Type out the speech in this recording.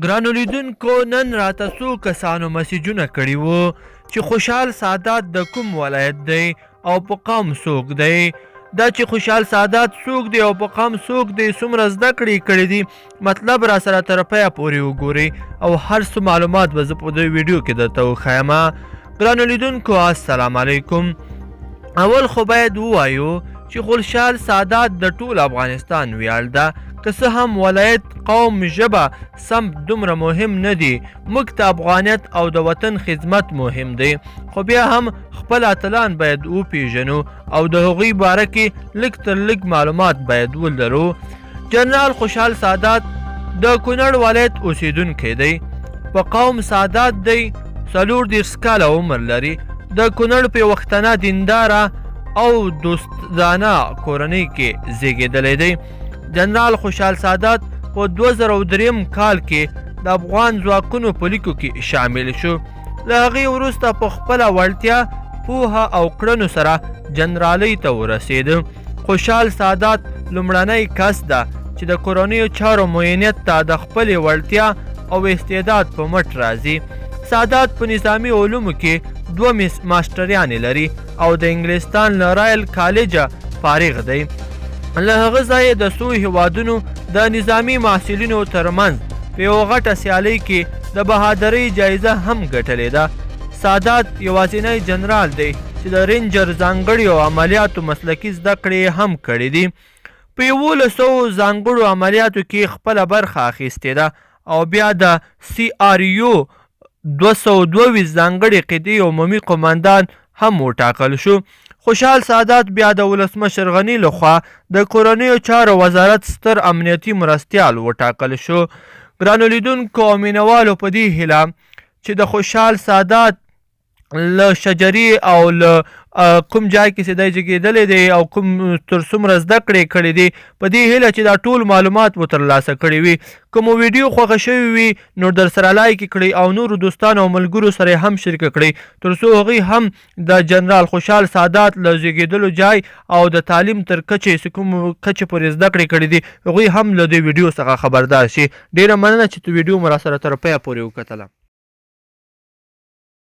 ګرانو لیدونکو نن راته څو کسانو مسیجونه کړي وو چې خوشحال سادات د کوم ولایت دی او په قوم څوک دی. دا چې خوشحال سادات څوک دی او په قوم څوک دی څومره زده کړي دي مطلب را سره تر پایه پورې وګورئ او هر څه معلومات به زه په دې ویډیو کې درته وښیم. ګرانو لیدونکو السلام علیکم. اول خو باید ووایو چې خوشحال سادات د ټول افغانستان ویاړ ده، که څه هم ولایت، قوم، ژبه سم دومره مهم نه دي. موږ ته افغانیت او د وطن خدمت مهم دی، خو بیا هم خپل اتلان باید وپیژنو او د هغوی باره کې لږ تر لږ معلومات باید ولرو. جنرال خوشحال سادات د کونړ ولایت اوسیدونکی دی. په قوم سادات دی، 34 کاله عمر لري. د کونړ په وختنه دینداره او دوستانه کورنۍ کې زیږېدلی دی. جنرال خوشحال سادات په 2003 کال کې د افغان ځواکونو په لیکو کې شامل شو. له هغې وروسته په خپله وړتیا، پوهه او کړنو سره جنرالۍ ته ورسېده. خوشحال سادات لومړنی کس ده چې د کورنیو چارو معینت ته د خپلې وړتیا او استعداد په مټ راځي. سادات په نظامي علومو کې 2 ماسټریانې لري او د انګلستان له رایل کالجه فارغ دی. له هغه ځایه د څو هیوادونو د نظامي محصلینو ترمنځ په یوه غټه سیالۍ کې د بهادرۍ جایزه هم ګټلې ده. سادات یوازینی جنرال دی چې د رینجر ځانګړیو عملیاتو مسلکي زده کړې هم کړې دي. په 1100 ځانګړو عملیاتو کې خپله برخه اخیستې ده او بیا د CRU 222 ځانګړي قطعې عمومي قماندان هم وټاکل شو. خوشحال سادات بیا د ولسمشر غني لخوا د کورنیو چارو وزارت ستر امنیتي مرستیال وټاکل شو. ګرانو لیدونکو او مینوالو په دې هیله چې د خوشحال سادات له شجرې او له کوم ځای کې چې دی زیږېدلی دی او کوم تر څومره زده کړې کړې دي، په دې هیله چې دا ټول معلومات مو ترلاسه کړي وي. که مو ویډیو خوښه شوې وي نو در سره لایک کړئ او نورو دوستانو او ملګرو سره هم شریکه کړئ تر څو هغوی هم د جنرال خوشحال سادات له زیږېدلو ځای او د تعلیم تر کچې چې کوم کچې پورې زده کړې کړي دي هغوی هم له دې ویډیو څخه خبردار شي. ډېره مننه چې ویډیو مو را سره تر پایه پورې وکتله.